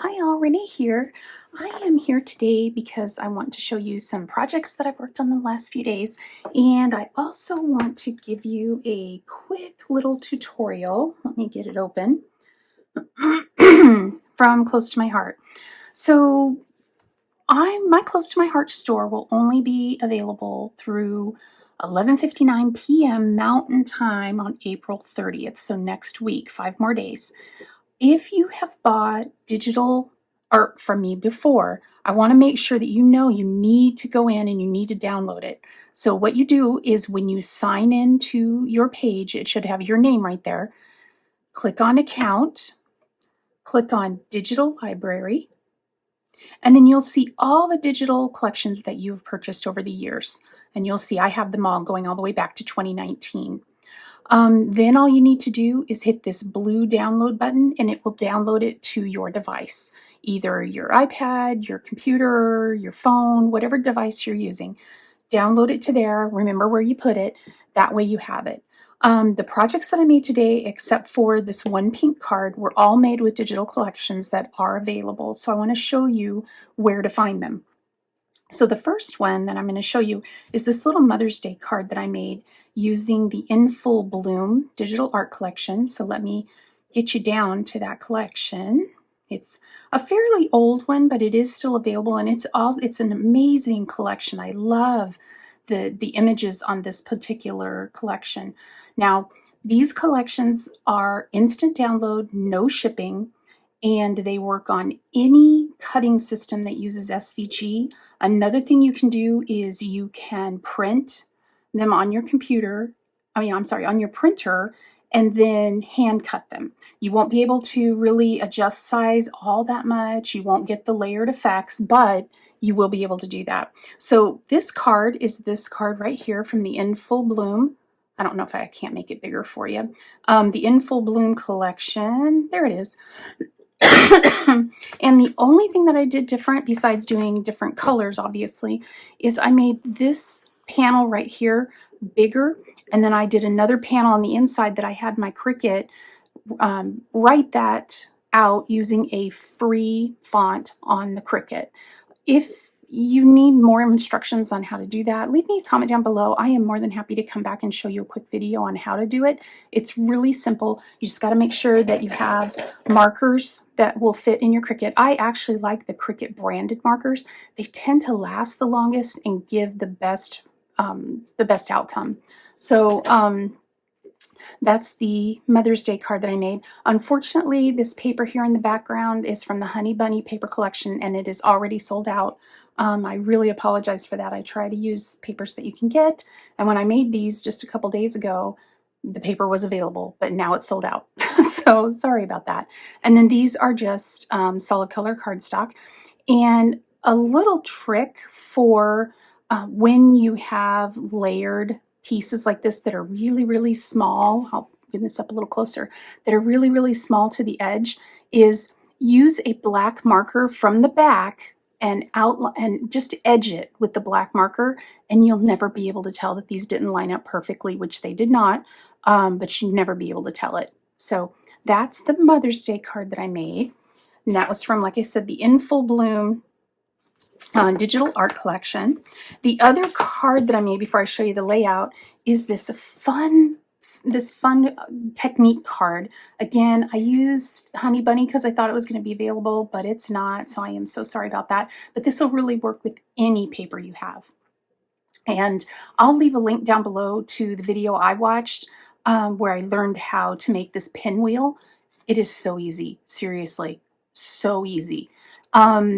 Hi all, Renee here. I am here today because I want to show you some projects that I've worked on the last few days, and I also want to give you a quick little tutorial. Let me get it open from Close to My Heart. So my Close to My Heart store will only be available through 11:59 p.m. Mountain Time on April 30th, so next week, 5 more days. If you have bought digital art from me before, I want to make sure that you know you need to go in and you need to download it. So what you do is when you sign in to your page, it should have your name right there. Click on Account, click on Digital Library, and then you'll see all the digital collections that you've purchased over the years. And you'll see I have them all going all the way back to 2019. Then all you need to do is hit this blue download button and it will download it to your device, either your iPad, your computer, your phone, whatever device you're using. Download it to there. Remember where you put it. That way you have it. The projects that I made today, except for this one pink card, were all made with digital collections that are available. So I want to show you where to find them. So the first one that I'm going to show you is this little Mother's Day card that I made using the In Full Bloom digital art collection. So let me get you down to that collection. It's a fairly old one, but it is still available, and it's an amazing collection. I love the images on this particular collection. Now, these collections are instant download, no shipping, and they work on any cutting system that uses SVG. Another thing you can do is you can print them on your computer, on your printer, and then hand cut them. You won't be able to really adjust size all that much. You won't get the layered effects, but you will be able to do that. So this card is this card right here from the In Full Bloom. I don't know if I can't make it bigger for you. The In Full Bloom collection, there it is. And the only thing that I did different, besides doing different colors, obviously, is I made this panel right here bigger, and then I did another panel on the inside that I had my Cricut write that out using a free font on the Cricut. If you need more instructions on how to do that, leave me a comment down below. I am more than happy to come back and show you a quick video on how to do it. It's really simple. You just got to make sure that you have markers that will fit in your Cricut. I actually like the Cricut branded markers. They tend to last the longest and give the best outcome. So that's the Mother's Day card that I made. Unfortunately, this paper here in the background is from the Honey Bunny paper collection, and it is already sold out. I really apologize for that. I try to use papers that you can get, and when I made these just a couple days ago, the paper was available, but now it's sold out. So sorry about that. And then these are just solid color cardstock. And a little trick for when you have layered pieces like this that are really, really small, I'll bring this up a little closer, that are really, really small to the edge, is use a black marker from the back and outline and just edge it with the black marker, and you'll never be able to tell that these didn't line up perfectly, which they did not, but you'd never be able to tell it. So that's the Mother's Day card that I made, and that was from, like I said, the In Full Bloom digital art collection. The other card that I made before I show you the layout is this fun technique card. Again, I used Honey Bunny because I thought it was going to be available, but it's not, so I am so sorry about that. But this will really work with any paper you have. And I'll leave a link down below to the video I watched where I learned how to make this pinwheel. It is so easy, seriously, so easy.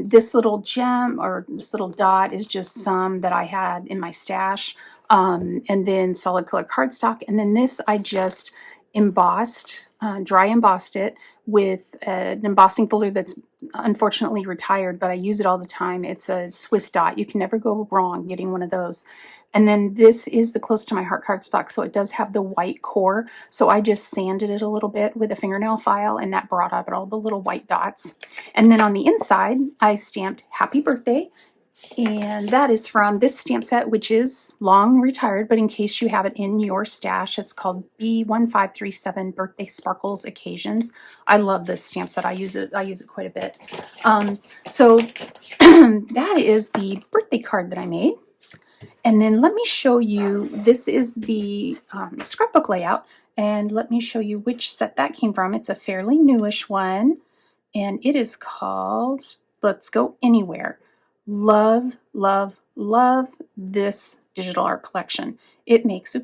This little gem or this little dot is just some that I had in my stash, and then solid color cardstock. And then this I just embossed, dry embossed it with an embossing folder that's unfortunately retired, but I use it all the time. It's a Swiss dot. You can never go wrong getting one of those. And then this is the Close to My Heart cardstock, so it does have the white core. So I just sanded it a little bit with a fingernail file, and that brought out all the little white dots. And then on the inside, I stamped Happy Birthday. And that is from this stamp set, which is long retired, but in case you have it in your stash, it's called B1537 Birthday Sparkles Occasions. I love this stamp set. I use it quite a bit. So that is the birthday card that I made. And then let me show you, this is the scrapbook layout, and let me show you which set that came from. It's a fairly newish one, and it is called Let's Go Anywhere. Love, love, love this digital art collection. It makes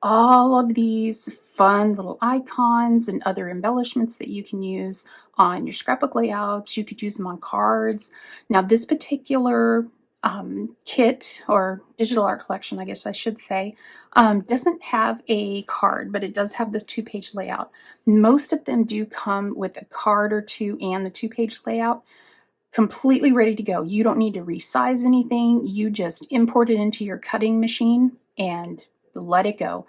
all of these fun little icons and other embellishments that you can use on your scrapbook layouts. You could use them on cards. Now, this particular kit, or digital art collection, I guess I should say, doesn't have a card, but it does have this 2-page layout. Most of them do come with a card or two and the 2-page layout completely ready to go. You don't need to resize anything. You just import it into your cutting machine and let it go.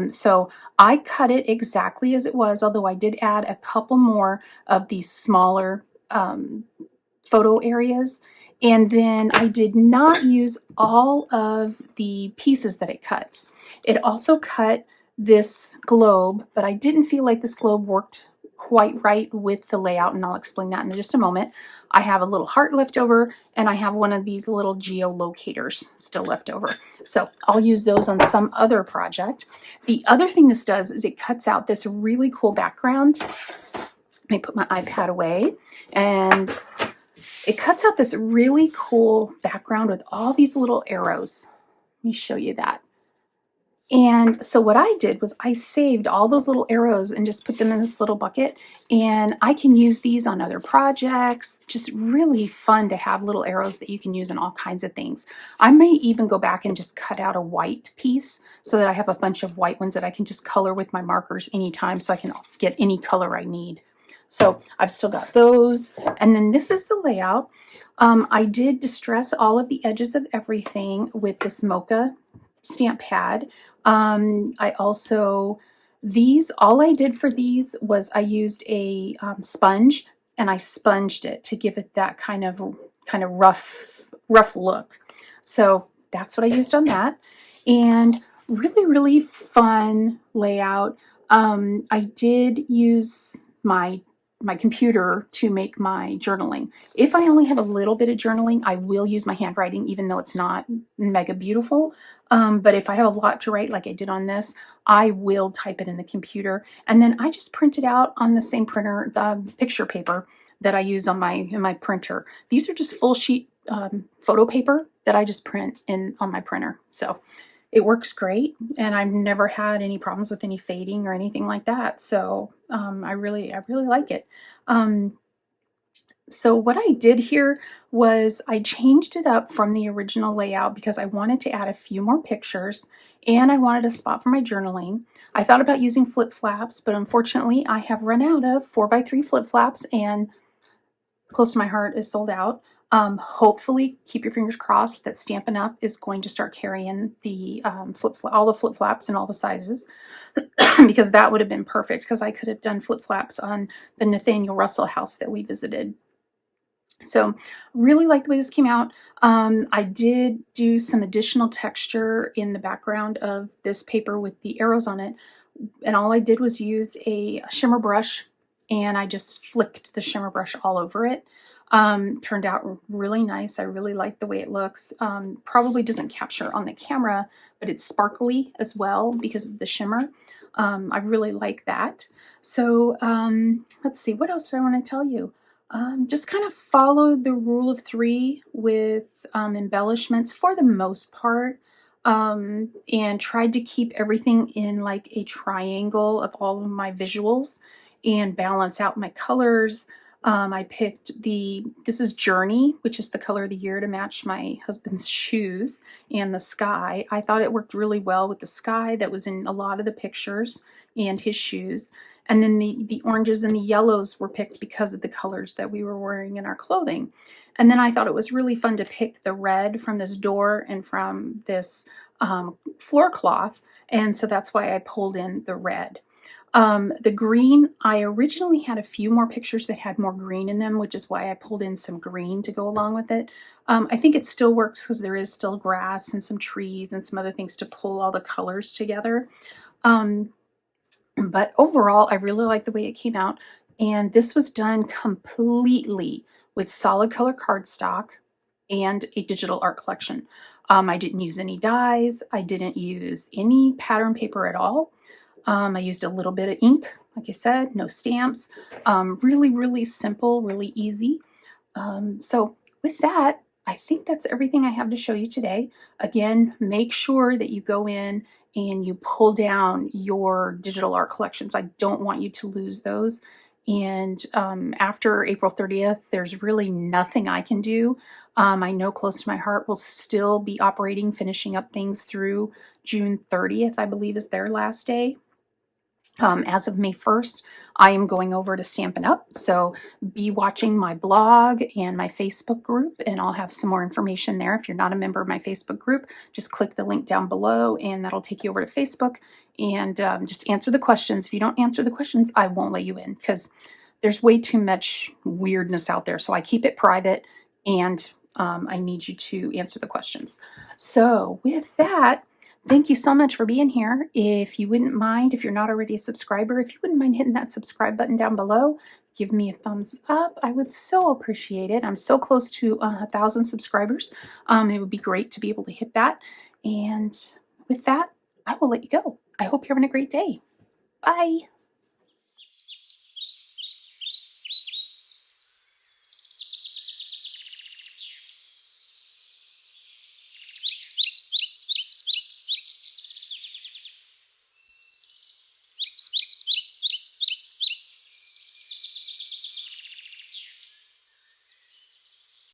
So I cut it exactly as it was, although I did add a couple more of these smaller photo areas. And then I did not use all of the pieces that it cuts. It also cut this globe, but I didn't feel like this globe worked quite right with the layout, and I'll explain that in just a moment. I have a little heart left over, and I have one of these little geolocators still left over. So I'll use those on some other project. The other thing this does is it cuts out this really cool background. Let me put my iPad away, and it cuts out this really cool background with all these little arrows. Let me show you that. And so what I did was I saved all those little arrows and just put them in this little bucket, and I can use these on other projects. Just really fun to have little arrows that you can use in all kinds of things. I may even go back and just cut out a white piece so that I have a bunch of white ones that I can just color with my markers anytime, so I can get any color I need. So I've still got those. And then this is the layout. I did distress all of the edges of everything with this mocha stamp pad. I also, all I did for these was I used a sponge, and I sponged it to give it that kind of rough look. So that's what I used on that. And really, really fun layout. I did use my computer to make my journaling. If I only have a little bit of journaling, I will use my handwriting, even though it's not mega beautiful. But if I have a lot to write, like I did on this, I will type it in the computer. And then I just print it out on the same printer, picture paper that I use on my printer. These are just full sheet photo paper that I just print on my printer. So it works great, and I've never had any problems with any fading or anything like that. So I really like it. So what I did here was I changed it up from the original layout because I wanted to add a few more pictures, and I wanted a spot for my journaling. I thought about using flip flaps, but unfortunately I have run out of 4x3 flip flaps, and Close to My Heart is sold out. Hopefully, keep your fingers crossed that Stampin' Up! Is going to start carrying the all the flip flaps in all the sizes, because that would have been perfect, because I could have done flip flaps on the Nathaniel Russell house that we visited. So really like the way this came out. I did do some additional texture in the background of this paper with the arrows on it, and all I did was use a shimmer brush, and I just flicked the shimmer brush all over it. Turned out really nice. I really like the way it looks. Probably doesn't capture on the camera, but it's sparkly as well because of the shimmer. I really like that. So let's see, what else do I want to tell you? Just kind of followed the rule of 3 with embellishments for the most part, and tried to keep everything in like a triangle of all of my visuals and balance out my colors. I picked this is Journey, which is the color of the year, to match my husband's shoes and the sky. I thought it worked really well with the sky that was in a lot of the pictures and his shoes. And then the oranges and the yellows were picked because of the colors that we were wearing in our clothing. And then I thought it was really fun to pick the red from this door and from this floor cloth. And so that's why I pulled in the red. The green, I originally had a few more pictures that had more green in them, which is why I pulled in some green to go along with it. I think it still works because there is still grass and some trees and some other things to pull all the colors together. Um, but overall, I really like the way it came out. And this was done completely with solid color cardstock and a digital art collection. I didn't use any dyes. I didn't use any pattern paper at all. I used a little bit of ink, like I said, no stamps. Really, really simple, really easy. So with that, I think that's everything I have to show you today. Again, make sure that you go in and you pull down your digital art collections. I don't want you to lose those. And after April 30th, there's really nothing I can do. I know Close to My Heart will still be operating, finishing up things through June 30th, I believe is their last day. As of May 1st, I am going over to Stampin' Up! So be watching my blog and my Facebook group, and I'll have some more information there. If you're not a member of my Facebook group, just click the link down below, and that'll take you over to Facebook, and just answer the questions. If you don't answer the questions, I won't let you in, because there's way too much weirdness out there. So I keep it private, and I need you to answer the questions. So with that, thank you so much for being here. If you wouldn't mind, if you're not already a subscriber, if you wouldn't mind hitting that subscribe button down below, give me a thumbs up. I would so appreciate it. I'm so close to 1,000 subscribers. It would be great to be able to hit that. And with that, I will let you go. I hope you're having a great day. Bye.